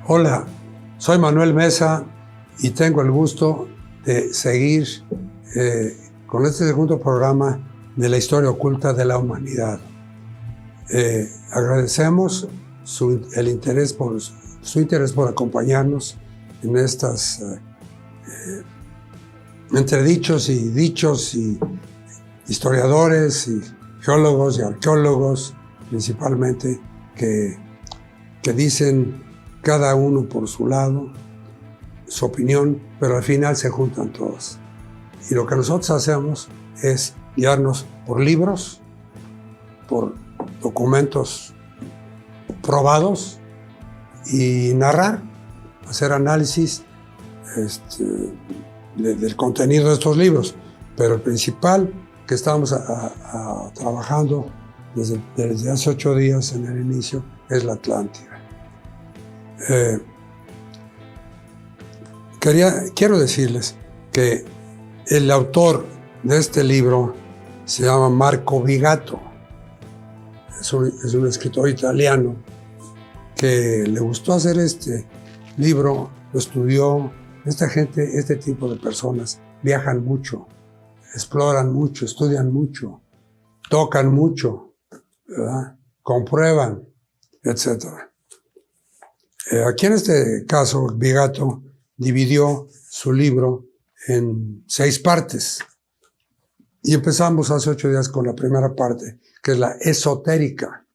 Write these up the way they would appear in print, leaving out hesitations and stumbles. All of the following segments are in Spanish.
Hola, soy Manuel Mesa y tengo el gusto de seguir con este segundo programa de la historia oculta de la humanidad. Agradecemos su interés por acompañarnos en estas entredichos y dichos y historiadores y geólogos y arqueólogos principalmente que dicen cada uno por su lado, su opinión, pero al final se juntan todos. Y lo que nosotros hacemos es guiarnos por libros, por documentos probados y narrar, hacer análisis del contenido de estos libros. Pero el principal que estamos trabajando desde hace 8 días en el inicio es la Atlántida. Quiero decirles que el autor de este libro se llama Marco Vigato. Es un escritor italiano que le gustó hacer este libro, lo estudió. Esta gente, este tipo de personas viajan mucho, exploran mucho, estudian mucho, tocan mucho, ¿verdad? Comprueban, etc. Aquí en este caso, Vigato dividió su libro en 6 partes. Y empezamos hace 8 días con la primera parte, que es la esotérica.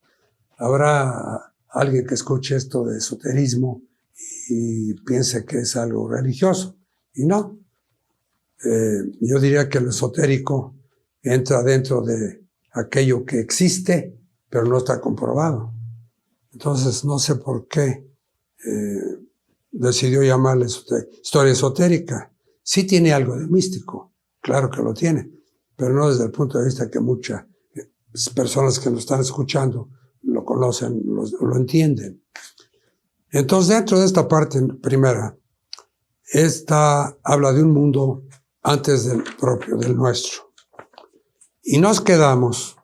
Habrá alguien que escuche esto de esoterismo y piense que es algo religioso. Y no. Yo diría que lo esotérico entra dentro de aquello que existe, pero no está comprobado. Entonces, no sé por qué decidió llamarle historia esotérica. Sí tiene algo de místico, claro que lo tiene, pero no desde el punto de vista que muchas personas que nos están escuchando lo conocen, lo entienden. Entonces, dentro de esta parte primera, esta habla de un mundo antes del propio, del nuestro. Y nos quedamos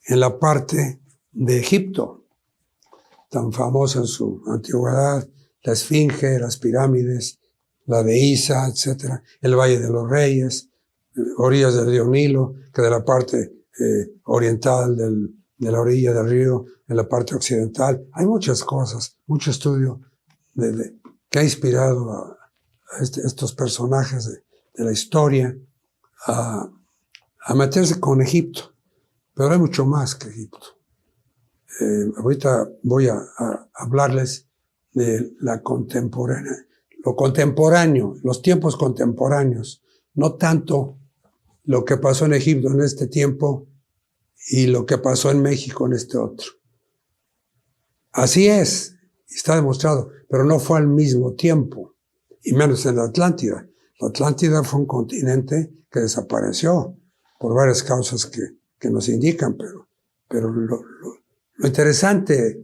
en la parte de Egipto, tan famosa en su antigüedad, la Esfinge, las pirámides, la de Giza, etc., el Valle de los Reyes, orillas del río Nilo, que de la parte oriental de la orilla del río, en la parte occidental. Hay muchas cosas, mucho estudio que ha inspirado a estos personajes de la historia a meterse con Egipto. Pero hay mucho más que Egipto. Ahorita voy a hablarles de lo contemporáneo, los tiempos contemporáneos, no tanto lo que pasó en Egipto en este tiempo y lo que pasó en México en este otro. Así es, está demostrado, pero no fue al mismo tiempo, y menos en la Atlántida. La Atlántida fue un continente que desapareció por varias causas que nos indican, pero lo interesante,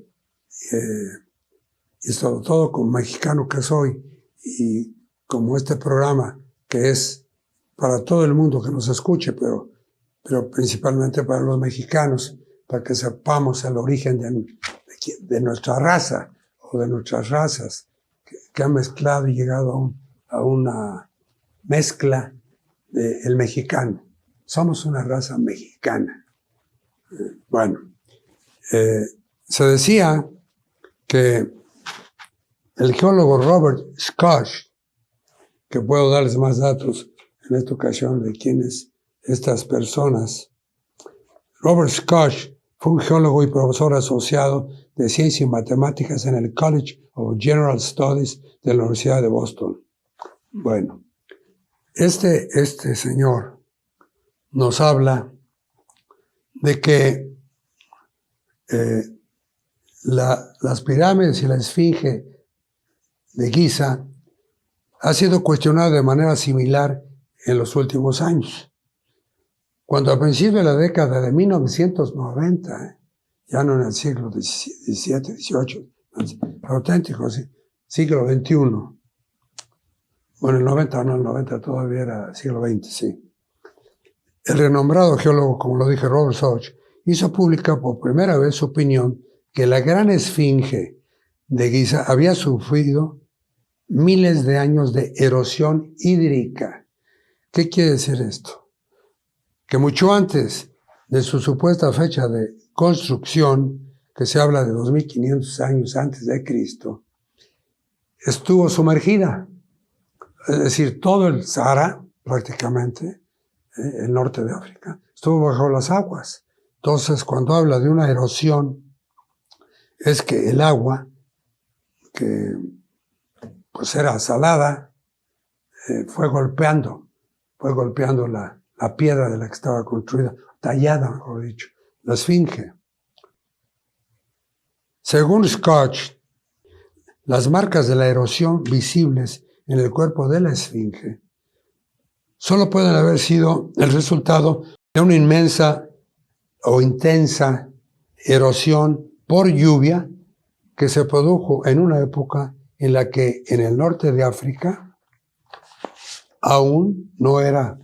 y sobre todo como mexicano que soy, y como este programa que es para todo el mundo que nos escuche, pero principalmente para los mexicanos, para que sepamos el origen de nuestra raza o de nuestras razas, que han mezclado y llegado a una mezcla del mexicano. Somos una raza mexicana. Se decía que el geólogo Robert Schoch, que puedo darles más datos en esta ocasión de quiénes estas personas. Robert Schoch fue un geólogo y profesor asociado de Ciencias y Matemáticas en el College of General Studies de la Universidad de Boston. Bueno, este señor nos habla de que las pirámides y la Esfinge de Giza ha sido cuestionado de manera similar en los últimos años. Cuando a principios de la década de 1990, ya no en el siglo XVII, XVIII, auténtico, ¿sí? Siglo XXI. Bueno, el 90 todavía era siglo XX, sí. El renombrado geólogo, como lo dije, Robert Schoch, hizo pública por primera vez su opinión que la gran esfinge de Giza había sufrido miles de años de erosión hídrica. ¿Qué quiere decir esto? Que mucho antes de su supuesta fecha de construcción, que se habla de 2500 años antes de Cristo, estuvo sumergida. Es decir, todo el Sahara, prácticamente, el norte de África, estuvo bajo las aguas. Entonces, cuando habla de una erosión, es que el agua, que pues era salada, fue golpeando la piedra de la que estaba construida, tallada, mejor dicho, la esfinge. Según Scotch, las marcas de la erosión visibles en el cuerpo de la esfinge solo pueden haber sido el resultado de una inmensa o intensa erosión por lluvia que se produjo en una época en la que en el norte de África aún no era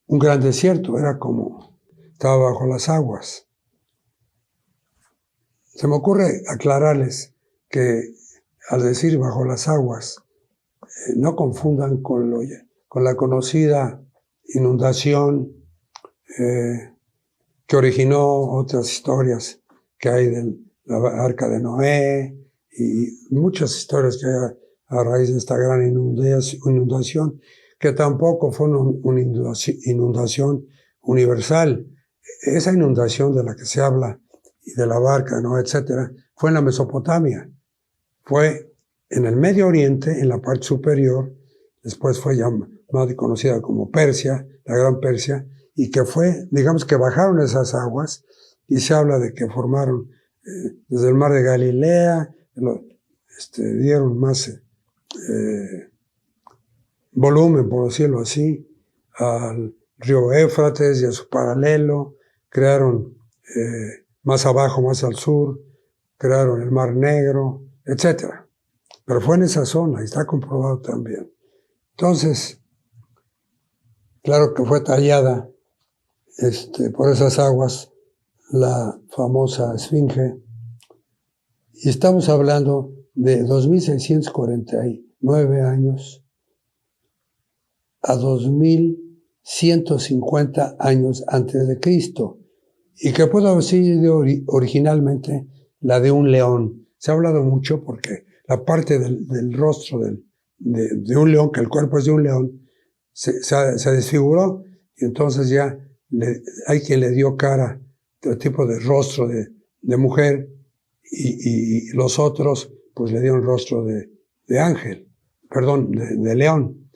un gran desierto, era como estaba bajo las aguas. Se me ocurre aclararles que al decir bajo las aguas, no confundan con la conocida inundación que originó otras historias que hay de la arca de Noé y muchas historias que hay a raíz de esta gran inundación, que tampoco fue una inundación universal. Esa inundación de la que se habla y de la barca de Noé, etcétera, fue en la Mesopotamia, fue en el Medio Oriente, en la parte superior, después fue ya más conocida como Persia, la Gran Persia, y que fue, digamos que bajaron esas aguas, y se habla de que formaron desde el mar de Galilea, dieron más volumen, por decirlo así, al río Éufrates y a su paralelo, crearon más abajo, más al sur, crearon el Mar Negro, etc. Pero fue en esa zona y está comprobado también. Entonces, claro que fue tallada por esas aguas la famosa esfinge, y estamos hablando de 2649 años a 2150 años antes de Cristo, y que pudo haber sido originalmente la de un león. Se ha hablado mucho porque la parte del rostro de un león, que el cuerpo es de un león, se desfiguró, y entonces ya hay quien le dio cara, de tipo de rostro de mujer, y los otros pues le dieron rostro de ángel, perdón, de león.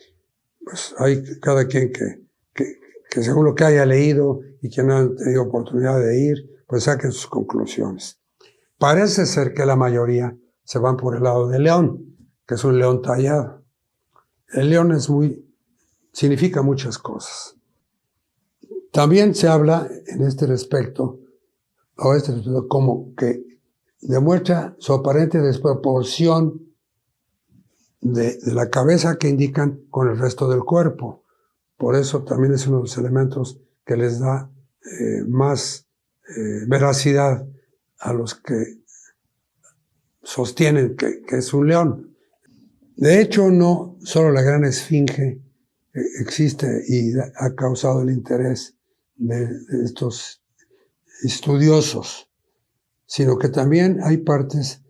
Pues hay cada quien que según lo que haya leído y quien ha tenido oportunidad de ir, pues saquen sus conclusiones. Parece ser que la mayoría se van por el lado del león, que es un león tallado. El león significa muchas cosas. También se habla en este respecto, como que demuestra su aparente desproporción de la cabeza que indican con el resto del cuerpo. Por eso también es uno de los elementos que les da más veracidad a los que sostienen que es un león. De hecho, no solo la gran esfinge existe y ha causado el interés de estos estudiosos, sino que también hay partes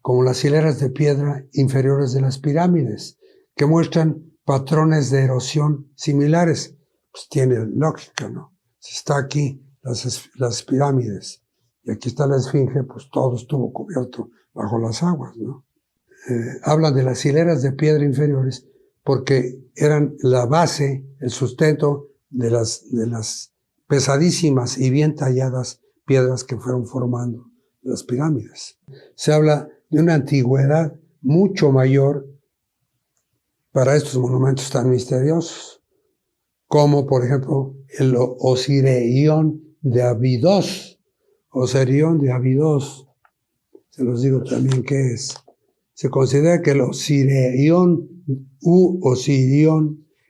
como las hileras de piedra inferiores de las pirámides, que muestran patrones de erosión similares. Pues tiene lógica, ¿no? Si está aquí las pirámides y aquí está la esfinge, pues todo estuvo cubierto bajo las aguas, ¿no? Hablan de las hileras de piedra inferiores porque eran la base, el sustento de las pesadísimas y bien talladas piedras que fueron formando las pirámides. Se habla de una antigüedad mucho mayor para estos monumentos tan misteriosos, como por ejemplo el Osirión de Abidos. Osirión de Abidos, se los digo también qué es. Se considera que el Osirión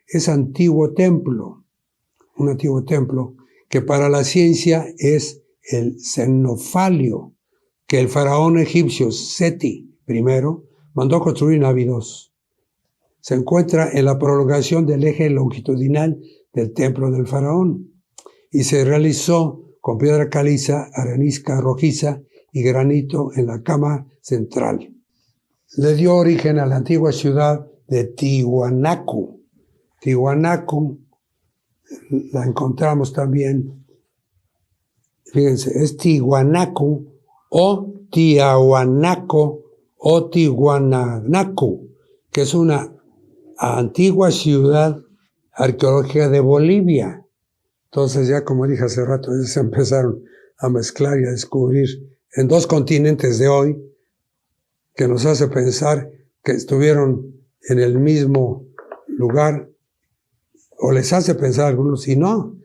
es un antiguo templo que para la ciencia es el cenofalio que el faraón egipcio Seti I mandó construir en Abidos. Se encuentra en la prolongación del eje longitudinal del templo del faraón y se realizó con piedra caliza, arenisca rojiza y granito en la cama central. Le dio origen a la antigua ciudad de Tiwanaku. Tiwanaku la encontramos también, fíjense, es Tiwanaku o Tiahuanaco o Tiwanaku, que es una antigua ciudad arqueológica de Bolivia. Entonces ya, como dije hace rato, ya se empezaron a mezclar y a descubrir en dos continentes de hoy, que nos hace pensar que estuvieron en el mismo lugar, o les hace pensar a algunos, y no.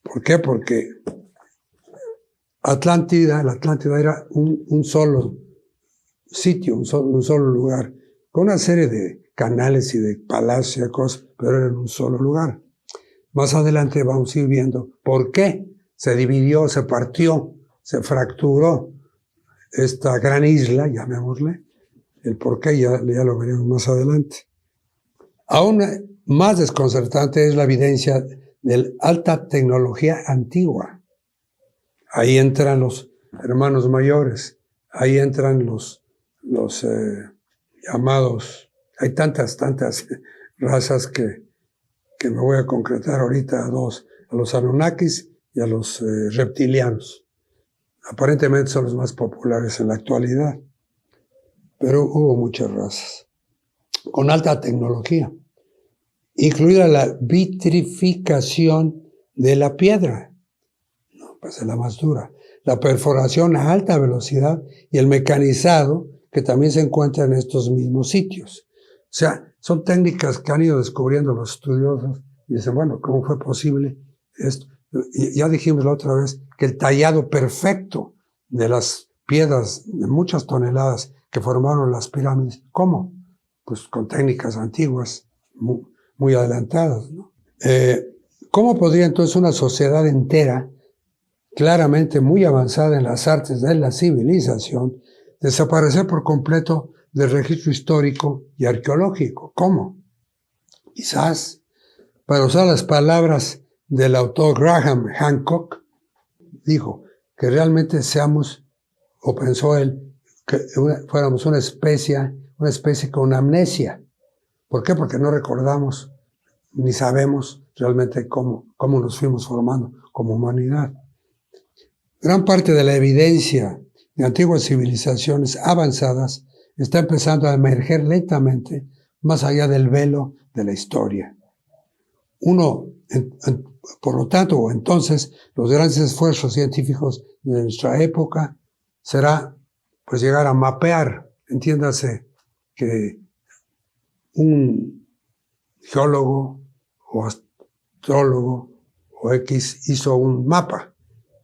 ¿Por qué? Porque la Atlántida era un solo sitio, un solo lugar, con una serie de canales y de palacios y cosas, pero era en un solo lugar. Más adelante vamos a ir viendo por qué se dividió, se partió, se fracturó esta gran isla, llamémosle. El por qué ya lo veremos más adelante. Aún más desconcertante es la evidencia de alta tecnología antigua. Ahí entran los hermanos mayores, ahí entran los llamados, hay tantas razas que me voy a concretar ahorita a dos, a los Anunnakis y a los reptilianos. Aparentemente son los más populares en la actualidad, pero hubo muchas razas con alta tecnología, incluida la vitrificación de la piedra, no, pues es la más dura, la perforación a alta velocidad y el mecanizado que también se encuentra en estos mismos sitios. O sea, son técnicas que han ido descubriendo los estudiosos y dicen, bueno, ¿cómo fue posible esto? Y ya dijimos la otra vez que el tallado perfecto de las piedras de muchas toneladas que formaron las pirámides, ¿cómo? Pues con técnicas antiguas, muy adelantadas, ¿no? ¿Cómo podría entonces una sociedad entera, claramente muy avanzada en las artes de la civilización, desaparecer por completo del registro histórico y arqueológico? ¿Cómo? Quizás, para usar las palabras del autor Graham Hancock, dijo que realmente seamos, o pensó él, que fuéramos una especie con amnesia. ¿Por qué? Porque no recordamos ni sabemos realmente cómo nos fuimos formando como humanidad. Gran parte de la evidencia de antiguas civilizaciones avanzadas está empezando a emerger lentamente más allá del velo de la historia. Por lo tanto, entonces, los grandes esfuerzos científicos de nuestra época será pues llegar a mapear, entiéndase, que un geólogo o astrólogo o X hizo un mapa.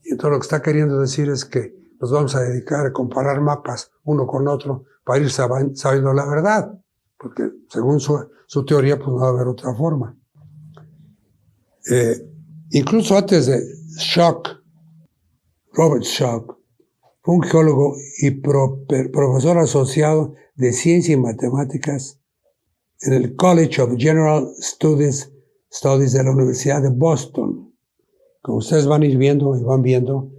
Y entonces lo que está queriendo decir es que nos vamos a dedicar a comparar mapas uno con otro para ir sabiendo la verdad, porque según su teoría pues no va a haber otra forma. Incluso antes de Robert Schoch fue un geólogo y profesor asociado de ciencia y matemáticas en el College of General Studies de la Universidad de Boston. Como ustedes van a ir viendo y van viendo,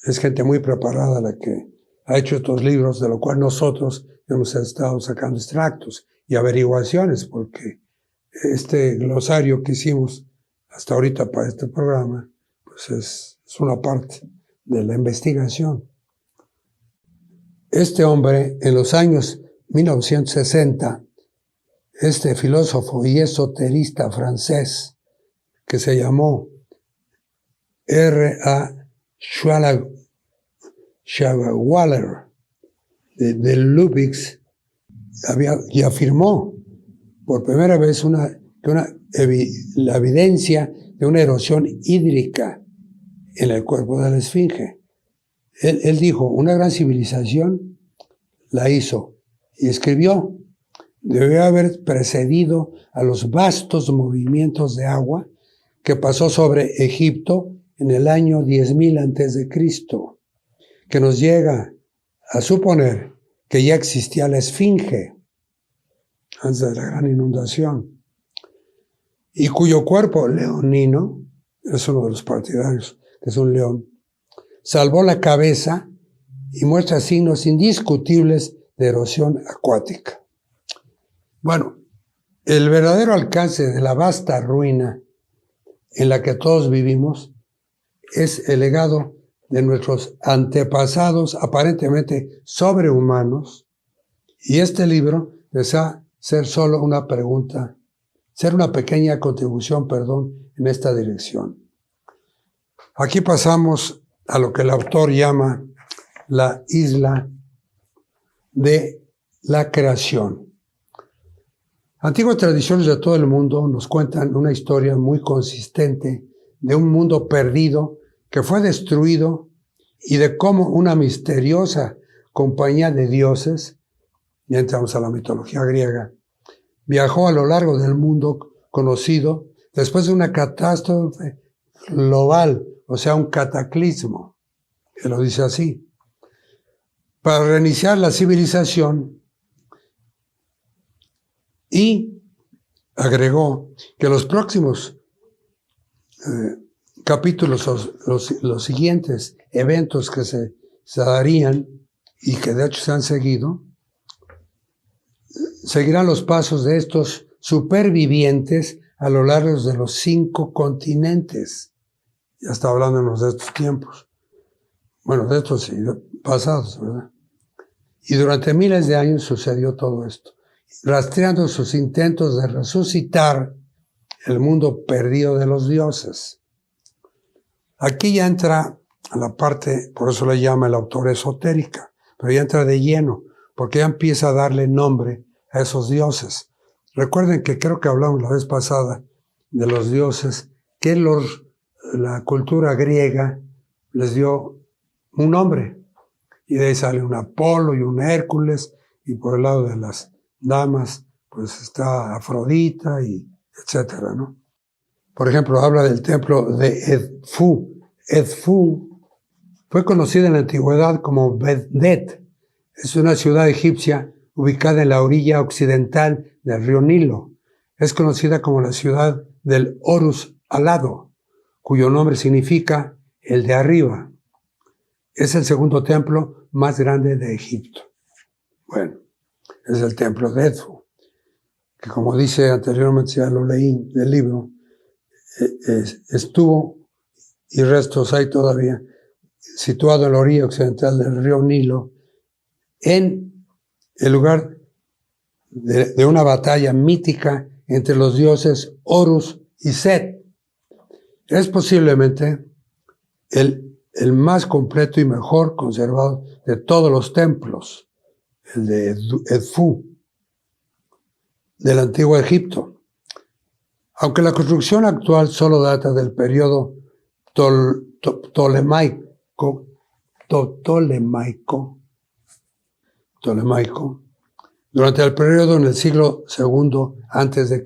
es gente muy preparada la que ha hecho estos libros, de lo cual nosotros hemos estado sacando extractos y averiguaciones, porque este glosario que hicimos hasta ahorita para este programa, pues es una parte de la investigación. Este hombre, en los años 1960, este filósofo y esoterista francés, que se llamó R.A. Schwager de Lubbock, y afirmó por primera vez la evidencia de una erosión hídrica en el cuerpo de la esfinge. Él dijo, una gran civilización la hizo y escribió, debió haber precedido a los vastos movimientos de agua que pasó sobre Egipto en el año 10.000 a.C. que nos llega a suponer que ya existía la Esfinge antes de la gran inundación, y cuyo cuerpo leonino, es uno de los partidarios, que es un león, salvó la cabeza y muestra signos indiscutibles de erosión acuática. Bueno, el verdadero alcance de la vasta ruina en la que todos vivimos es el legado de nuestros antepasados aparentemente sobrehumanos, y este libro desea ser solo una pregunta, ser una pequeña contribución, en esta dirección. Aquí pasamos a lo que el autor llama la isla de la creación. Antiguas tradiciones de todo el mundo nos cuentan una historia muy consistente de un mundo perdido que fue destruido y de cómo una misteriosa compañía de dioses, ya entramos a la mitología griega, viajó a lo largo del mundo conocido después de una catástrofe global, o sea, un cataclismo, que lo dice así, para reiniciar la civilización, y agregó que los próximos capítulos, los siguientes eventos que se darían y que de hecho se han seguido, seguirán los pasos de estos supervivientes a lo largo de los 5 continentes. Ya está hablándonos de estos tiempos. Bueno, de estos pasados, ¿verdad? Y durante miles de años sucedió todo esto, rastreando sus intentos de resucitar el mundo perdido de los dioses. Aquí ya entra a la parte, por eso le llama el autor esotérica, pero ya entra de lleno, porque ya empieza a darle nombre a esos dioses. Recuerden que creo que hablamos la vez pasada de los dioses, que la cultura griega les dio un nombre, y de ahí sale un Apolo y un Hércules, y por el lado de las damas, pues está Afrodita, y etcétera, ¿no? Por ejemplo, habla del templo de Edfu. Edfu fue conocida en la antigüedad como Beddet. Es una ciudad egipcia ubicada en la orilla occidental del río Nilo. Es conocida como la ciudad del Horus alado, cuyo nombre significa el de arriba. Es el segundo templo más grande de Egipto. Bueno, es el templo de Edfu, que como dice anteriormente, ya lo leí del libro, estuvo, y restos hay todavía, situado en la orilla occidental del río Nilo, en el lugar de una batalla mítica entre los dioses Horus y Set. Es posiblemente el más completo y mejor conservado de todos los templos, el de Edfu, del antiguo Egipto. Aunque la construcción actual solo data del periodo ptolemaico, durante el periodo en el siglo II a.C.,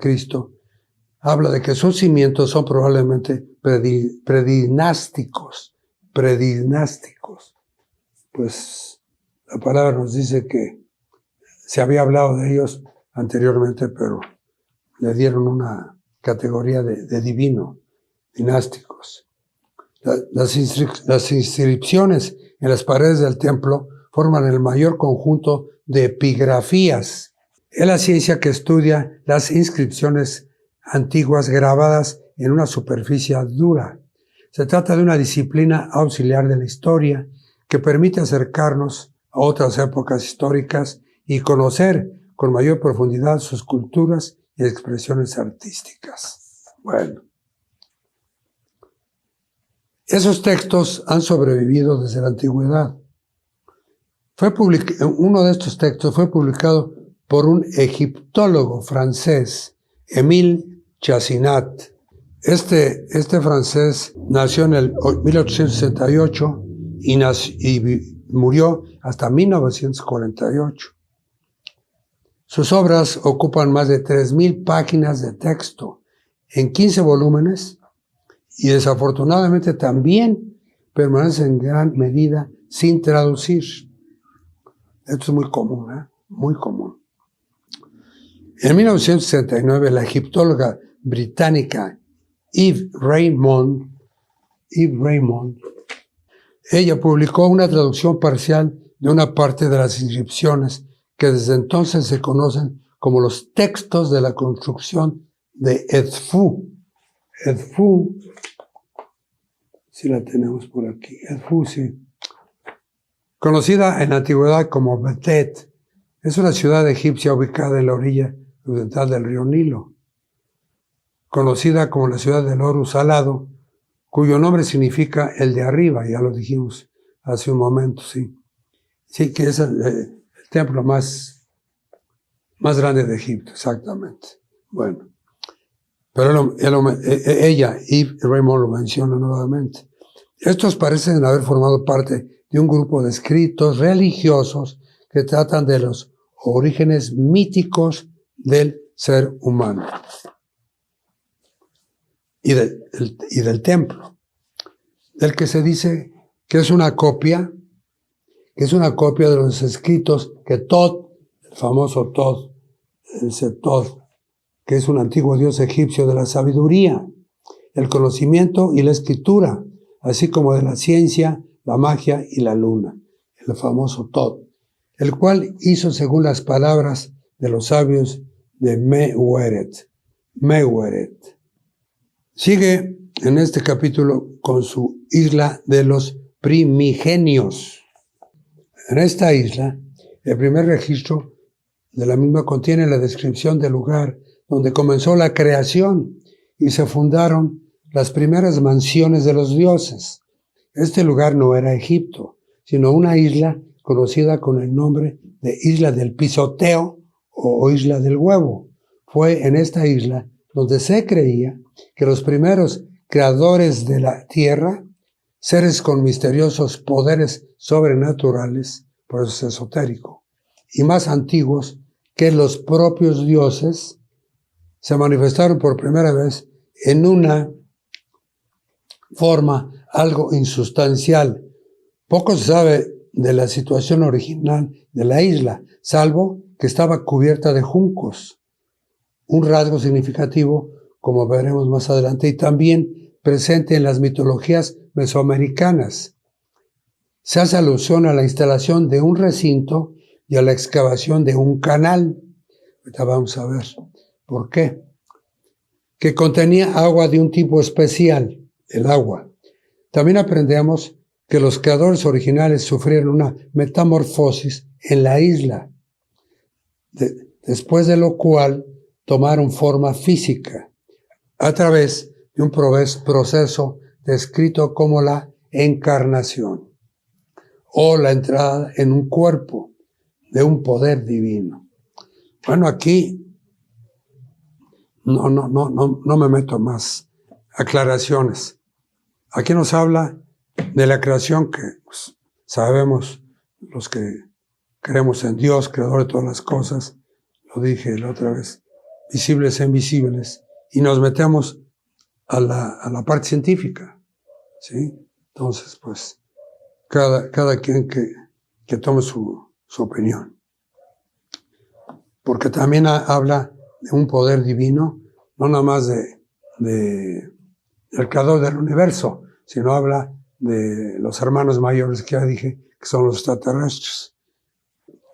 habla de que sus cimientos son probablemente predinásticos. Pues la palabra nos dice que se había hablado de ellos anteriormente, pero le dieron una categoría de divino, dinásticos. Las inscripciones en las paredes del templo forman el mayor conjunto de epigrafías. Es la ciencia que estudia las inscripciones antiguas grabadas en una superficie dura. Se trata de una disciplina auxiliar de la historia que permite acercarnos a otras épocas históricas y conocer con mayor profundidad sus culturas y expresiones artísticas. Bueno, esos textos han sobrevivido desde la antigüedad. Uno de estos textos fue publicado por un egiptólogo francés, Émile Chassinat. Este francés nació en el 1868 y murió hasta 1948. Sus obras ocupan más de 3,000 páginas de texto en 15 volúmenes y desafortunadamente también permanecen en gran medida sin traducir. Esto es muy común, muy común. En 1969, la egiptóloga británica Eve Raymond, ella publicó una traducción parcial de una parte de las inscripciones que desde entonces se conocen como los textos de la construcción de Edfu. Edfu, si la tenemos por aquí, Edfu, sí. Conocida en la antigüedad como Betet, es una ciudad egipcia ubicada en la orilla occidental del río Nilo. Conocida como la ciudad del oro salado, cuyo nombre significa el de arriba, ya lo dijimos hace un momento, sí. Sí, que es el templo más grande de Egipto, exactamente. Bueno, pero ella, Eve Raymond, lo menciona nuevamente. Estos parecen haber formado parte de un grupo de escritos religiosos que tratan de los orígenes míticos del ser humano y del templo, del que se dice que es una copia de los escritos que Thoth, el famoso Thoth, ese Thoth, que es un antiguo dios egipcio de la sabiduría, el conocimiento y la escritura, así como de la ciencia, la magia y la luna, el famoso Thoth, el cual hizo según las palabras de los sabios de Meweret. Sigue en este capítulo con su isla de los primigenios. En esta isla, el primer registro de la misma contiene la descripción del lugar donde comenzó la creación y se fundaron las primeras mansiones de los dioses. Este lugar no era Egipto, sino una isla conocida con el nombre de Isla del Pisoteo o Isla del Huevo. Fue en esta isla donde se creía que los primeros creadores de la tierra, seres con misteriosos poderes sobrenaturales, por eso es esotérico, y más antiguos que los propios dioses, se manifestaron por primera vez en una forma algo insustancial. Poco se sabe de la situación original de la isla, salvo que estaba cubierta de juncos, un rasgo significativo, como veremos más adelante, y también presente en las mitologías mesoamericanas. Se hace alusión a la instalación de un recinto y a la excavación de un canal. Ahorita vamos a ver por qué. Que contenía agua de un tipo especial, el agua. También aprendemos que los creadores originales sufrieron una metamorfosis en la isla, después de lo cual tomaron forma física a través de un proceso descrito como la encarnación o la entrada en un cuerpo de un poder divino. Bueno, aquí no me meto más aclaraciones. Aquí nos habla de la creación que pues, sabemos los que creemos en Dios, creador de todas las cosas, lo dije la otra vez, visibles e invisibles, y nos metemos a la parte científica, ¿sí? Entonces, pues, cada quien que tome su opinión. Porque también habla de un poder divino, no nada más del creador del universo, sino habla de los hermanos mayores que ya dije, que son los extraterrestres.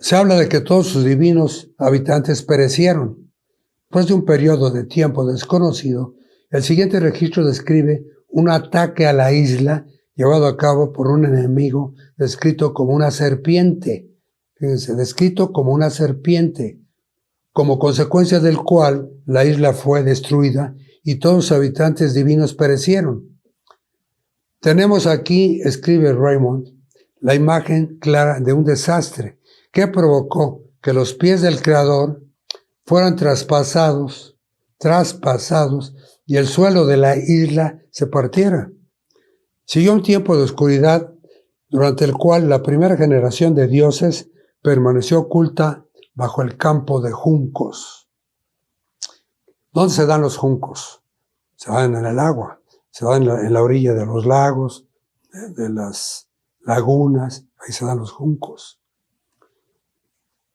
Se habla de que todos sus divinos habitantes perecieron. Después de un periodo de tiempo desconocido, el siguiente registro describe un ataque a la isla llevado a cabo por un enemigo descrito como una serpiente. Fíjense, descrito como una serpiente, como consecuencia del cual la isla fue destruida y todos los habitantes divinos perecieron. Tenemos aquí, escribe Raymond, la imagen clara de un desastre que provocó que los pies del Creador fueran traspasados y el suelo de la isla se partiera. Siguió un tiempo de oscuridad durante el cual la primera generación de dioses permaneció oculta bajo el campo de juncos. ¿Dónde se dan los juncos? Se dan en el agua, se dan en la orilla de los lagos, de las lagunas, ahí se dan los juncos.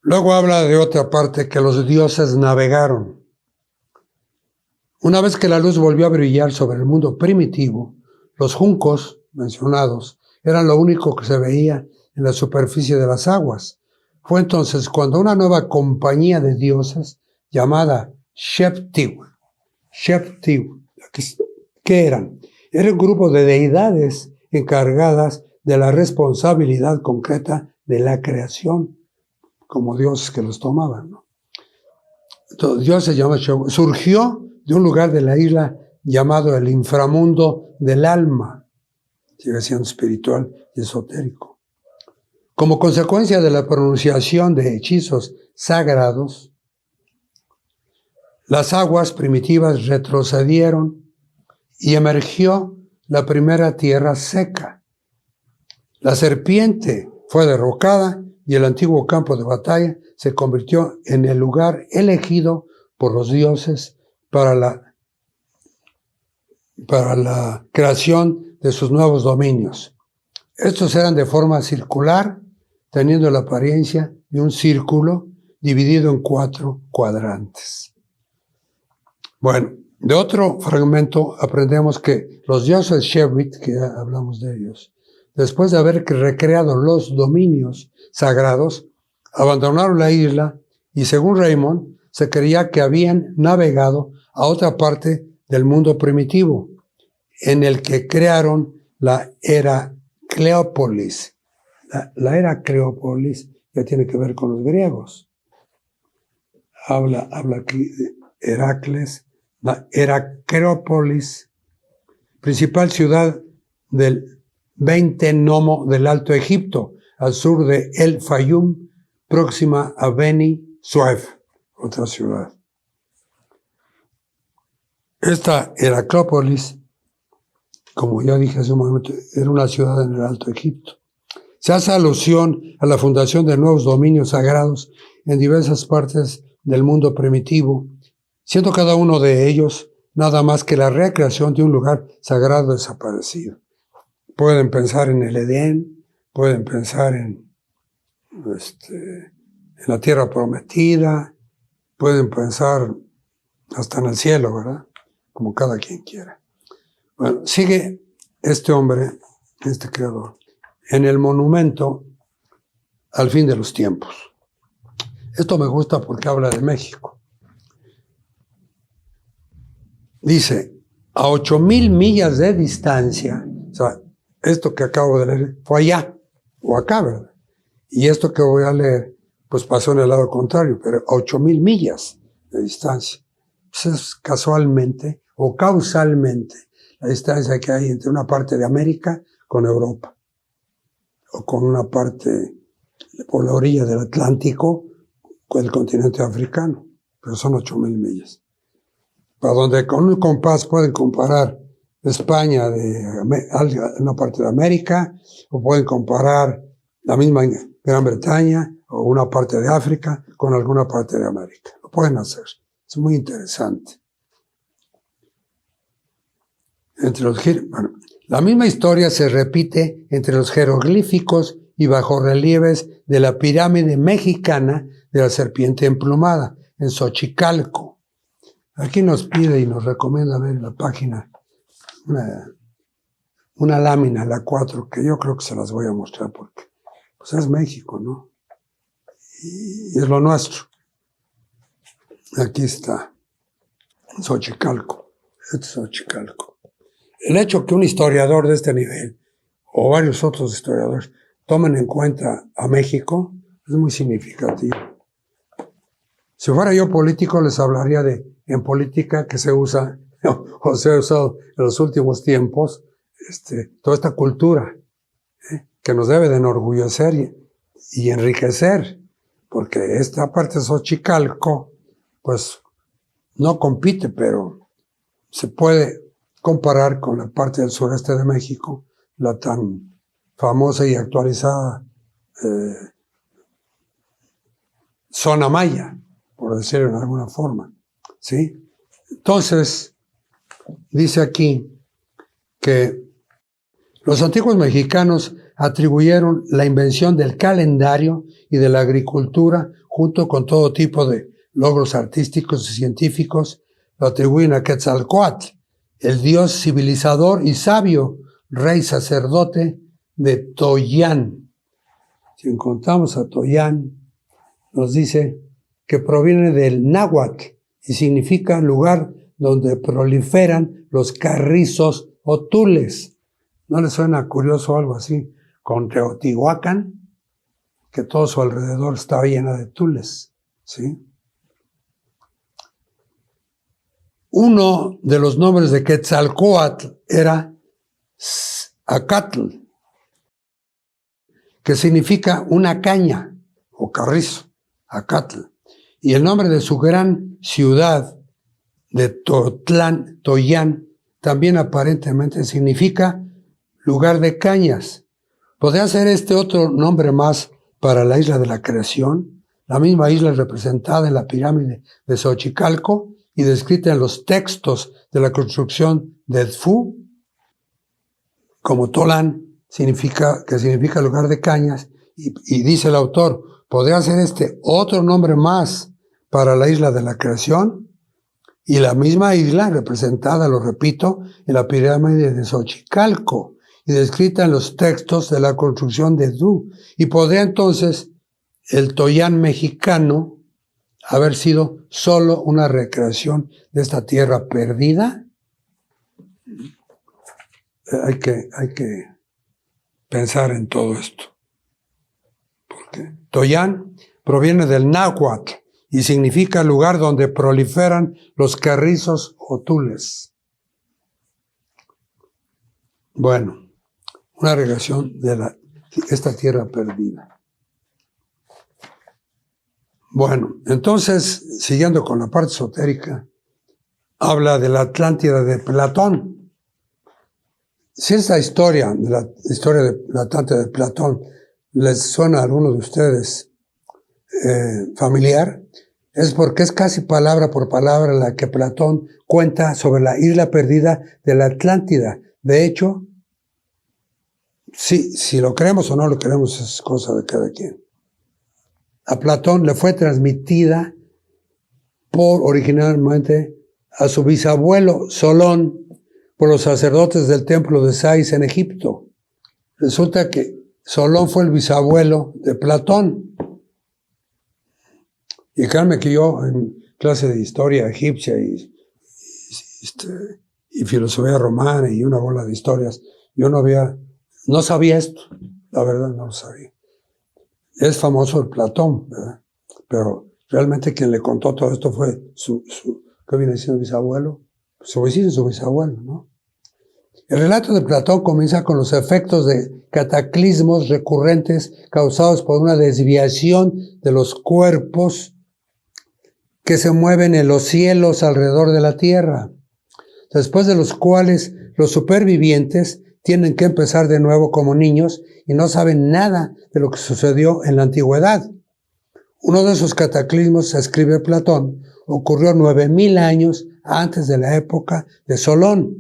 Luego habla de otra parte que los dioses navegaron. Una vez que la luz volvió a brillar sobre el mundo primitivo, los juncos mencionados eran lo único que se veía en la superficie de las aguas. Fue entonces cuando una nueva compañía de dioses llamada Sheptiu, ¿qué eran? Era un grupo de deidades encargadas de la responsabilidad concreta de la creación, como dioses que los tomaban, ¿no? Entonces, Dios se llama Sheptiu. Surgió de un lugar de la isla llamado el inframundo del alma, sigue siendo espiritual y esotérico. Como consecuencia de la pronunciación de hechizos sagrados, las aguas primitivas retrocedieron y emergió la primera tierra seca. La serpiente fue derrocada y el antiguo campo de batalla se convirtió en el lugar elegido por los dioses para la creación de sus nuevos dominios. Estos eran de forma circular, teniendo la apariencia de un círculo dividido en 4 cuadrantes. Bueno, de otro fragmento aprendemos que los dioses Shepit, que ya hablamos de ellos, después de haber recreado los dominios sagrados, abandonaron la isla y, según Raymond, se creía que habían navegado a otra parte del mundo primitivo, en el que crearon la era Cleópolis. La era Cleópolis ya tiene que ver con los griegos. Habla aquí de Heracles, la era Cleópolis, principal ciudad del 20 nomo del Alto Egipto, al sur de El Fayum, próxima a Beni Suef, otra ciudad. Esta Heraclópolis, como ya dije hace un momento, era una ciudad en el Alto Egipto. Se hace alusión a la fundación de nuevos dominios sagrados en diversas partes del mundo primitivo, siendo cada uno de ellos nada más que la recreación de un lugar sagrado desaparecido. Pueden pensar en el Edén, pueden pensar en la tierra prometida, pueden pensar hasta en el cielo, ¿verdad? Como cada quien quiera. Bueno, sigue este hombre, este creador, en el monumento al fin de los tiempos. Esto me gusta porque habla de México. Dice, a 8,000 millas de distancia, o sea, esto que acabo de leer fue allá, o acá, ¿verdad? Y esto que voy a leer, pues pasó en el lado contrario, pero a 8,000 millas de distancia. Pues es casualmente o causalmente la distancia que hay entre una parte de América con Europa, o con una parte por la orilla del Atlántico con el continente africano, pero son 8,000 millas. Para donde con un compás pueden comparar España de una parte de América, o pueden comparar la misma Gran Bretaña o una parte de África con alguna parte de América. Lo pueden hacer. Es muy interesante. Bueno, la misma historia se repite entre los jeroglíficos y bajorrelieves de la pirámide mexicana de la serpiente emplumada, en Xochicalco. Aquí nos pide y nos recomienda ver en la página una lámina, la 4, que yo creo que se las voy a mostrar porque pues es México, ¿no? Y es lo nuestro. Aquí está, Xochicalco. Este es Xochicalco. El hecho que un historiador de este nivel, o varios otros historiadores, tomen en cuenta a México, es muy significativo. Si fuera yo político, les hablaría en política que se usa, o se ha usado en los últimos tiempos, toda esta cultura, que nos debe de enorgullecer y enriquecer, porque esta parte de Xochicalco, pues, no compite, pero se puede comparar con la parte del sureste de México, la tan famosa y actualizada zona maya, por decirlo de alguna forma, ¿sí? Entonces, dice aquí que los antiguos mexicanos atribuyeron la invención del calendario y de la agricultura, junto con todo tipo de logros artísticos y científicos, lo atribuyen a Quetzalcóatl, el dios civilizador y sabio, rey sacerdote de Toyán. Si encontramos a Toyán, nos dice que proviene del náhuatl y significa lugar donde proliferan los carrizos o tules. ¿No les suena curioso algo así? Con Teotihuacán, que todo su alrededor estaba lleno de tules, ¿sí? Uno de los nombres de Quetzalcóatl era Acatl, que significa una caña o carrizo, Acatl. Y el nombre de su gran ciudad de Toyán, también aparentemente significa lugar de cañas. ¿Podría ser este otro nombre más para la isla de la creación? La misma isla representada en la pirámide de Xochicalco y descrita en los textos de la construcción de Edfu, como Tolán, significa lugar de cañas, y dice el autor, ¿podría ser este otro nombre más para la isla de la creación? Y la misma isla representada, lo repito, en la pirámide de Xochicalco y descrita en los textos de la construcción de Edfu. Y podría entonces el Toyán mexicano haber sido solo una recreación de esta tierra perdida. Hay que pensar en todo esto. Porque Toyán proviene del náhuatl y significa lugar donde proliferan los carrizos o tules. Bueno, una recreación de esta tierra perdida. Bueno, entonces, siguiendo con la parte esotérica, habla de la Atlántida de Platón. Si esta historia de la Atlántida de Platón les suena a alguno de ustedes familiar, es porque es casi palabra por palabra la que Platón cuenta sobre la isla perdida de la Atlántida. De hecho, si lo creemos o no lo creemos es cosa de cada quien. A Platón le fue transmitida originalmente a su bisabuelo Solón por los sacerdotes del templo de Sais en Egipto. Resulta que Solón fue el bisabuelo de Platón. Y créanme que yo en clase de historia egipcia y filosofía romana y una bola de historias, yo no sabía esto, la verdad no lo sabía. Es famoso el Platón, ¿verdad? Pero realmente quien le contó todo esto fue ¿qué viene siendo bisabuelo? Su bisabuelo, ¿no? El relato de Platón comienza con los efectos de cataclismos recurrentes causados por una desviación de los cuerpos que se mueven en los cielos alrededor de la tierra, después de los cuales los supervivientes tienen que empezar de nuevo como niños y no saben nada de lo que sucedió en la antigüedad. Uno de esos cataclismos, escribe Platón, ocurrió 9,000 años antes de la época de Solón,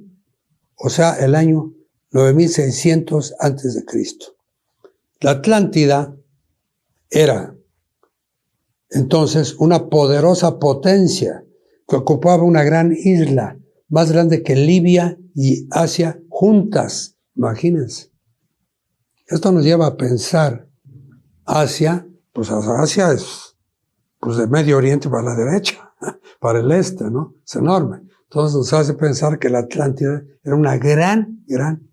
o sea, el año 9600 antes de Cristo. La Atlántida era entonces una poderosa potencia que ocupaba una gran isla, más grande que Libia y Asia juntas. Imagínense. Esto nos lleva a pensar Asia, pues Asia es de Medio Oriente para la derecha, para el este, ¿no? Es enorme. Entonces nos hace pensar que la Atlántida era una gran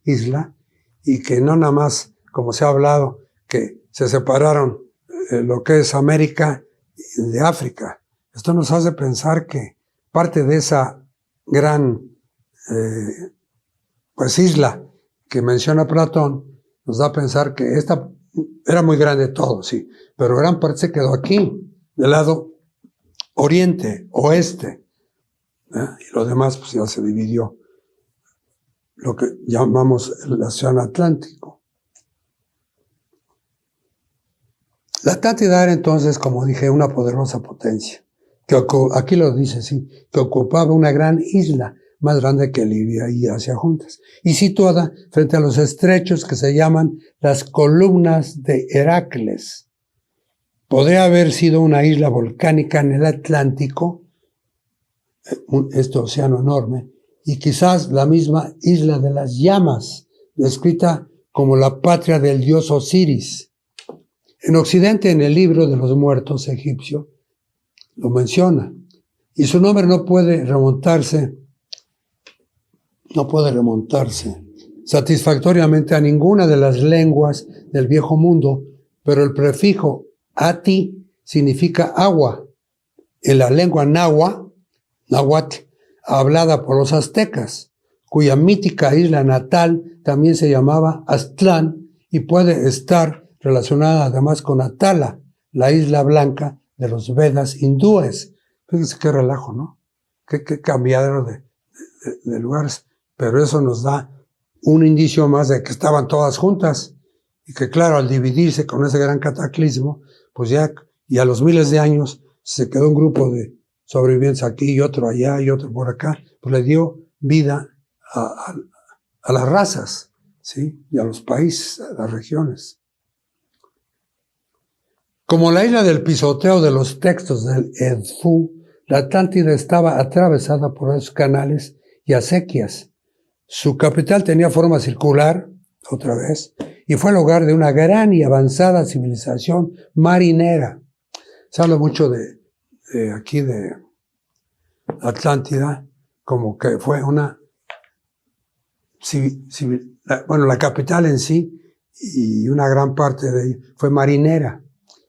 isla y que no nada más, como se ha hablado, que se separaron lo que es América de África. Esto nos hace pensar que parte de esa gran isla que menciona Platón nos da a pensar que esta era muy grande todo, sí, pero gran parte se quedó aquí, del lado oriente, oeste, y lo demás pues ya se dividió, lo que llamamos el Océano Atlántico. La Atlántida era entonces, como dije, una poderosa potencia, que aquí lo dice, sí, que ocupaba una gran isla, más grande que Libia y Asia juntas, y situada frente a los estrechos que se llaman las columnas de Heracles. Podría haber sido una isla volcánica en el Atlántico, este océano enorme, y quizás la misma isla de las llamas, descrita como la patria del dios Osiris. En Occidente, en el libro de los muertos egipcio, lo menciona, y su nombre no puede remontarse satisfactoriamente a ninguna de las lenguas del viejo mundo, pero el prefijo ati significa agua. En la lengua náhuatl, hablada por los aztecas, cuya mítica isla natal también se llamaba Aztlán y puede estar relacionada además con Atala, la isla blanca de los Vedas hindúes. Fíjense qué relajo, ¿no? Qué cambiadero de lugares. Pero eso nos da un indicio más de que estaban todas juntas y que, claro, al dividirse con ese gran cataclismo, pues ya, y a los miles de años, se quedó un grupo de sobrevivientes aquí y otro allá y otro por acá, pues le dio vida a las razas, ¿sí? Y a los países, a las regiones. Como la isla del pisoteo de los textos del Edfu, la Atlántida estaba atravesada por esos canales y acequias. Su capital tenía forma circular, otra vez, y fue el hogar de una gran y avanzada civilización marinera. Se habla mucho de aquí de Atlántida, como que fue una la capital en sí, y una gran parte de ella fue marinera.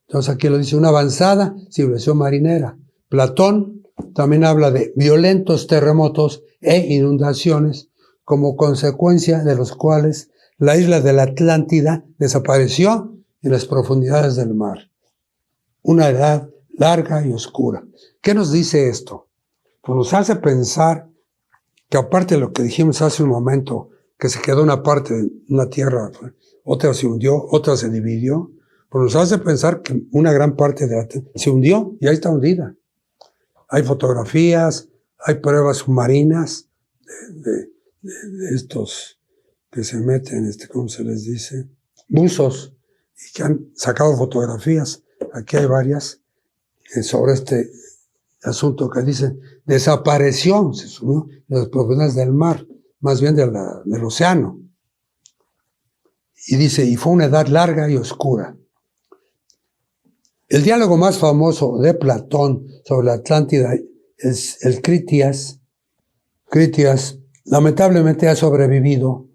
Entonces aquí lo dice, una avanzada civilización marinera. Platón también habla de violentos terremotos e inundaciones como consecuencia de los cuales la isla de la Atlántida desapareció en las profundidades del mar. Una edad larga y oscura. ¿Qué nos dice esto? Pues nos hace pensar que aparte de lo que dijimos hace un momento, que se quedó una parte de una tierra, otra se hundió, otra se dividió, pues nos hace pensar que una gran parte de la tierra se hundió y ahí está hundida. Hay fotografías, hay pruebas submarinas de estos que se meten, ¿cómo se les dice? Buzos, y que han sacado fotografías. Aquí hay varias sobre este asunto que dicen, desapareció, se sumió en las profundidades del mar, más bien del océano. Y dice, y fue una edad larga y oscura. El diálogo más famoso de Platón sobre la Atlántida es el Critias. Critias lamentablemente ha sobrevivido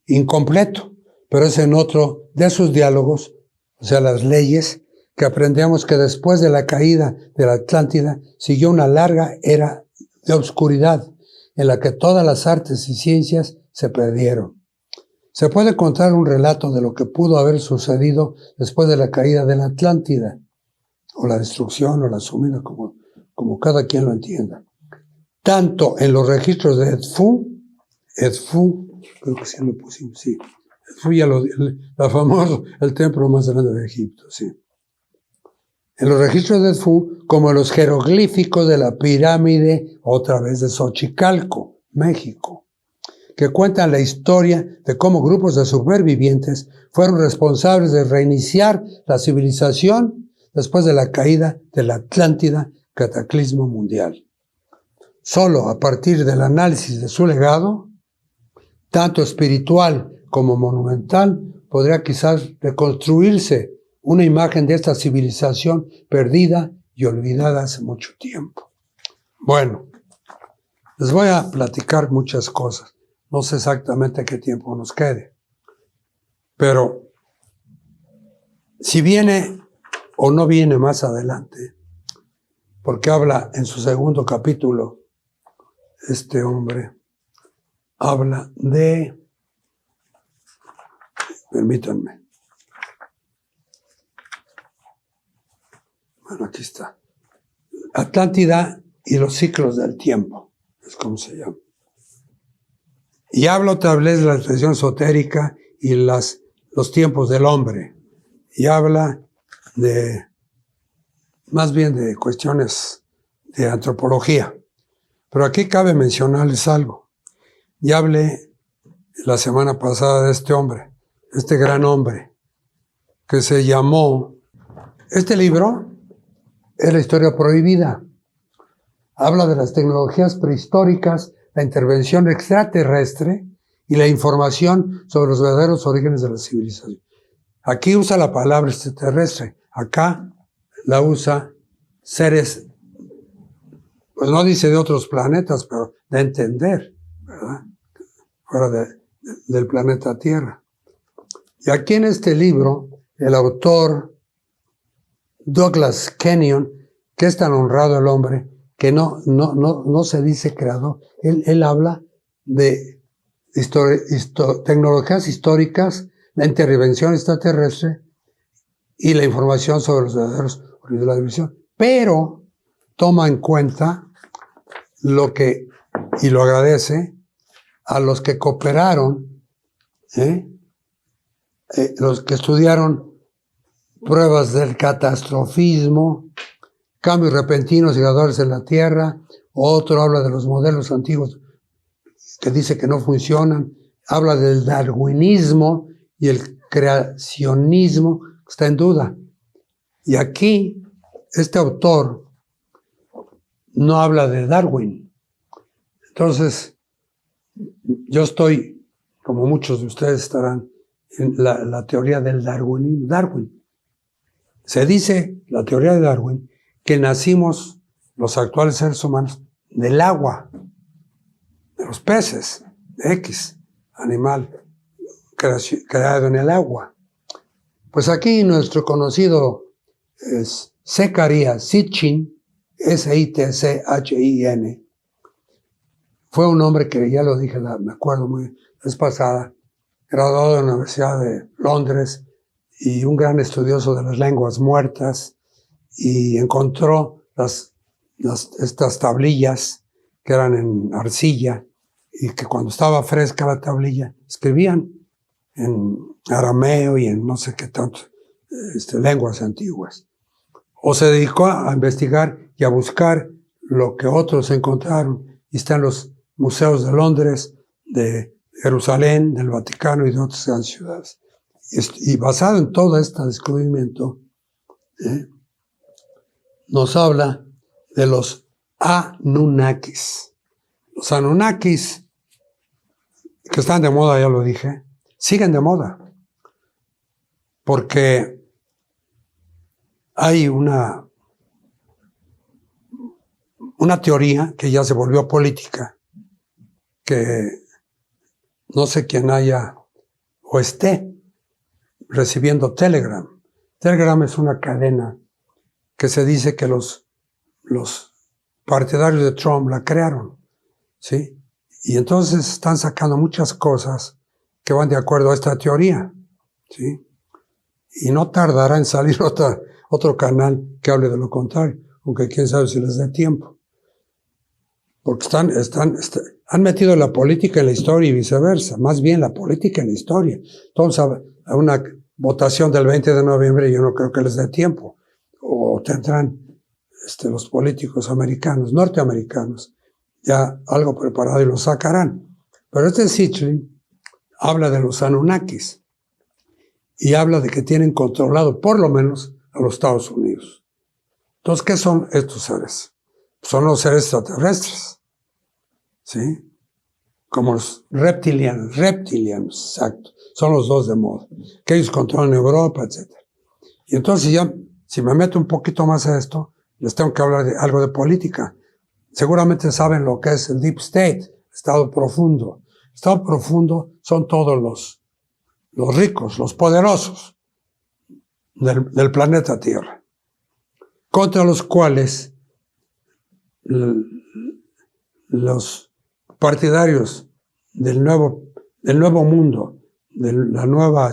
incompleto, pero es en otro de sus diálogos, o sea, las leyes, que aprendemos que después de la caída de la Atlántida siguió una larga era de oscuridad en la que todas las artes y ciencias se perdieron. Se puede contar un relato de lo que pudo haber sucedido después de la caída de la Atlántida, o la destrucción, o la sumida, como cada quien lo entienda. Tanto en los registros de Edfu, creo que sí lo pusimos, sí. Edfu ya la famoso, el templo más grande de Egipto, sí. En los registros de Edfu, como en los jeroglíficos de la pirámide, otra vez de Xochicalco, México, que cuentan la historia de cómo grupos de supervivientes fueron responsables de reiniciar la civilización después de la caída de la Atlántida, cataclismo mundial. Solo a partir del análisis de su legado, tanto espiritual como monumental, podría quizás reconstruirse una imagen de esta civilización perdida y olvidada hace mucho tiempo. Bueno, les voy a platicar muchas cosas. No sé exactamente qué tiempo nos quede. Pero si viene o no viene más adelante, porque habla en su segundo capítulo, este hombre habla de, permítanme, bueno, aquí está, Atlántida y los ciclos del tiempo, es como se llama. Y habla otra vez de la expresión esotérica y los tiempos del hombre. Y habla más bien de cuestiones de antropología. Pero aquí cabe mencionarles algo. Ya hablé la semana pasada de este hombre, este gran hombre, que se llamó... Este libro es la historia prohibida. Habla de las tecnologías prehistóricas, la intervención extraterrestre y la información sobre los verdaderos orígenes de la civilización. Aquí usa la palabra extraterrestre, acá la usa seres, pues no dice de otros planetas, pero de entender, ¿verdad? Fuera del planeta Tierra. Y aquí en este libro, el autor Douglas Kenyon, que es tan honrado el hombre, que no se dice creador, él habla de tecnologías históricas, la intervención extraterrestre y la información sobre los verdaderos orígenes de la división. Pero toma en cuenta y lo agradece a los que cooperaron, los que estudiaron pruebas del catastrofismo, cambios repentinos y graduales en la Tierra. Otro habla de los modelos antiguos que dice que no funcionan. Habla del darwinismo y el creacionismo que está en duda. Y aquí, este autor no habla de Darwin. Entonces, yo estoy, como muchos de ustedes estarán, en la teoría del darwinismo. Darwin. Se dice, la teoría de Darwin, que nacimos los actuales seres humanos del agua, de los peces, X, animal creado en el agua. Pues aquí nuestro conocido Zecharia Sitchin, Sitchin, fue un hombre que, ya lo dije, me acuerdo muy la vez pasada, graduado de la Universidad de Londres y un gran estudioso de las lenguas muertas, y encontró estas tablillas que eran en arcilla y que cuando estaba fresca la tablilla escribían en arameo y en no sé qué tanto lenguas antiguas. O se dedicó a investigar y a buscar lo que otros encontraron, y está en los museos de Londres, de Jerusalén, del Vaticano y de otras grandes ciudades. Y basado en todo este descubrimiento, nos habla de los Anunnakis. Los Anunnakis, que están de moda, ya lo dije, siguen de moda. Porque hay una teoría que ya se volvió política, que no sé quién haya o esté recibiendo Telegram. Telegram es una cadena que se dice que los partidarios de Trump la crearon, ¿sí? Y entonces están sacando muchas cosas que van de acuerdo a esta teoría, ¿sí? Y no tardará en salir otro canal que hable de lo contrario, aunque quién sabe si les dé tiempo. Porque han metido la política en la historia y viceversa, más bien la política en la historia. Entonces, a una votación del 20 de noviembre yo no creo que les dé tiempo. O tendrán los políticos americanos, norteamericanos, ya algo preparado y lo sacarán. Pero Sitchin habla de los Anunnakis y habla de que tienen controlado por lo menos a los Estados Unidos. Entonces, ¿qué son estos seres? Son los seres extraterrestres, ¿sí? Como los reptilianos, exacto. Son los dos de moda, que ellos controlan Europa, etc. Y entonces ya, si me meto un poquito más a esto, les tengo que hablar de algo de política. Seguramente saben lo que es el Deep State, Estado profundo. Estado profundo son todos los ricos, los poderosos del planeta Tierra, contra los cuales los partidarios del nuevo mundo, de la nueva,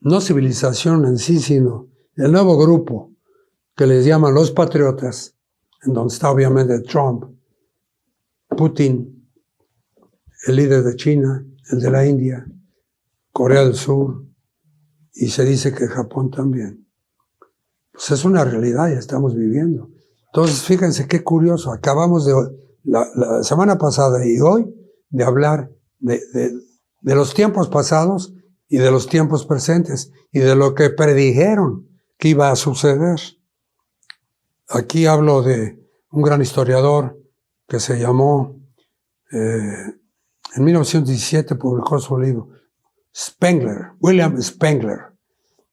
no civilización en sí, sino el nuevo grupo que les llaman los patriotas, en donde está obviamente Trump, Putin, el líder de China, el de la India, Corea del Sur, y se dice que Japón también. Pues es una realidad, ya estamos viviendo. Entonces, fíjense qué curioso, acabamos de la semana pasada y hoy de hablar de los tiempos pasados y de los tiempos presentes y de lo que predijeron que iba a suceder. Aquí hablo de un gran historiador que se llamó, en 1917 publicó su libro, Spengler, William Spengler.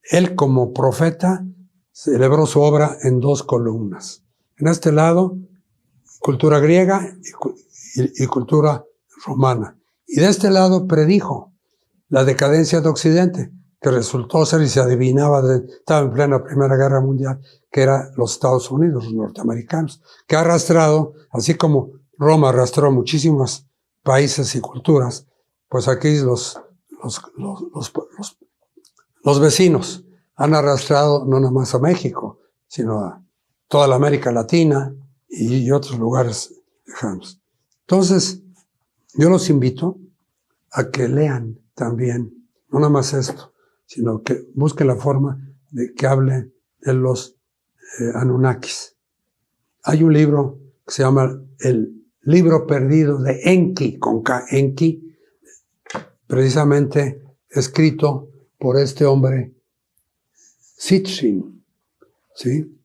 Él como profeta celebró su obra en 2 columnas. En este lado, cultura griega y cultura romana. Y de este lado predijo la decadencia de Occidente, que resultó ser, y se adivinaba, estaba en plena Primera Guerra Mundial, que era los Estados Unidos, los norteamericanos, que ha arrastrado, así como Roma arrastró muchísimos países y culturas, pues aquí los vecinos han arrastrado no nada más a México, sino a toda la América Latina y otros lugares lejanos. Entonces, yo los invito a que lean también, no nada más esto, sino que busquen la forma de que hablen de los Anunnakis. Hay un libro que se llama El libro perdido de Enki, con K, Enki, precisamente escrito por este hombre, Sitchin, ¿sí?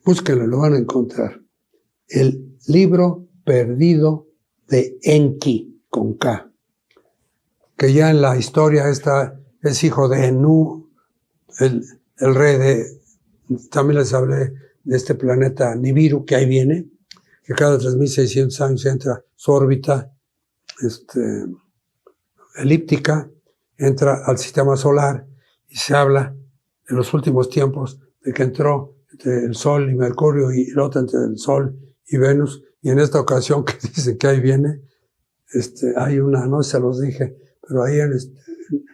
Búsquenlo, lo van a encontrar. El libro perdido de Enki, con K, que ya en la historia es hijo de Enú, el rey de, también les hablé de este planeta Nibiru, que ahí viene, que cada 3.600 años entra su órbita elíptica, entra al sistema solar, y se habla en los últimos tiempos de que entró entre el Sol y Mercurio y el otro entre el Sol y Venus, y en esta ocasión que dicen que ahí viene, hay una, no se los dije, pero hay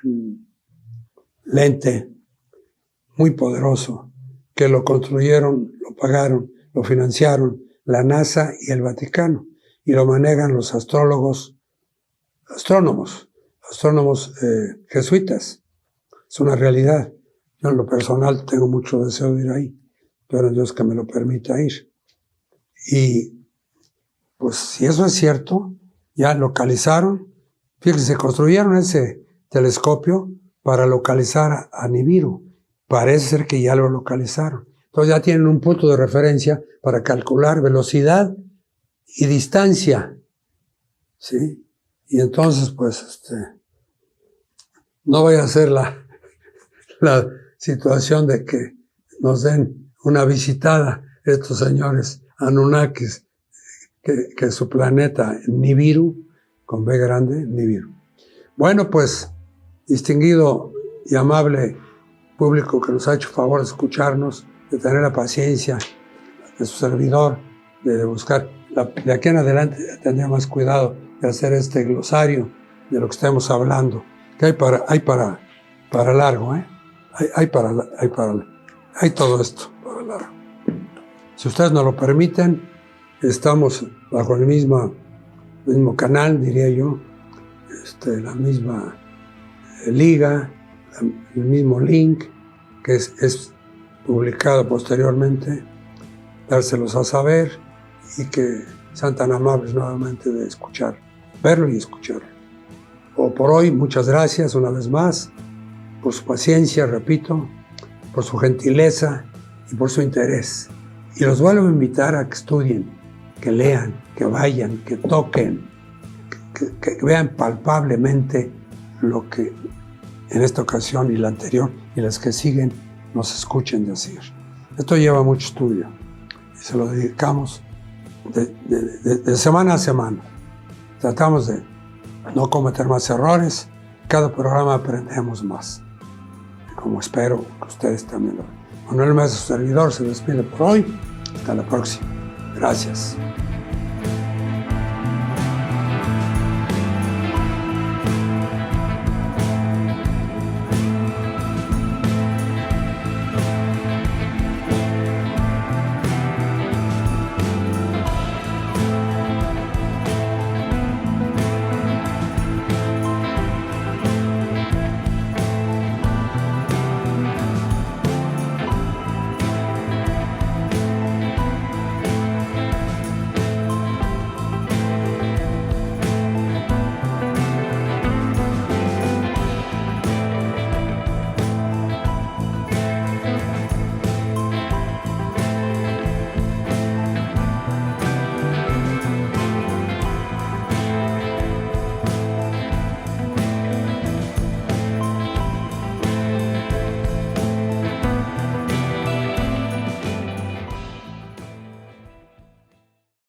un lente muy poderoso que lo construyeron, lo pagaron, lo financiaron la NASA y el Vaticano, y lo manejan los astrónomos jesuitas. Es una realidad. Yo en lo personal tengo mucho deseo de ir ahí, pero Dios que me lo permita ir. Y pues si eso es cierto, ya localizaron, fíjense, construyeron ese telescopio para localizar a Nibiru. Parece ser que ya lo localizaron. Entonces ya tienen un punto de referencia para calcular velocidad y distancia, ¿sí? Y entonces, pues, no vaya a ser la situación de que nos den una visitada estos señores Anunnakis, que su planeta Nibiru, con B grande, Nibiru. Bueno, pues, distinguido y amable público que nos ha hecho favor de escucharnos, de tener la paciencia de su servidor, de buscar, de aquí en adelante tendría más cuidado de hacer este glosario de lo que estemos hablando, que hay para largo, hay todo esto para largo. Si ustedes nos lo permiten, estamos bajo el mismo canal, diría yo, la misma liga, el mismo link, que es publicado posteriormente, dárselos a saber y que sean tan amables nuevamente de verlo y escucharlo. Por hoy, muchas gracias una vez más por su paciencia, repito, por su gentileza y por su interés. Y los vuelvo a invitar a que estudien, que lean, que vayan, que toquen, que vean palpablemente lo que en esta ocasión y la anterior y las que siguen nos escuchen decir. Esto lleva mucho estudio y se lo dedicamos de semana a semana. Tratamos de no cometer más errores. Cada programa aprendemos más. Como espero que ustedes también lo hagan. Manuel Mesa, su servidor, se despide por hoy. Hasta la próxima. Gracias.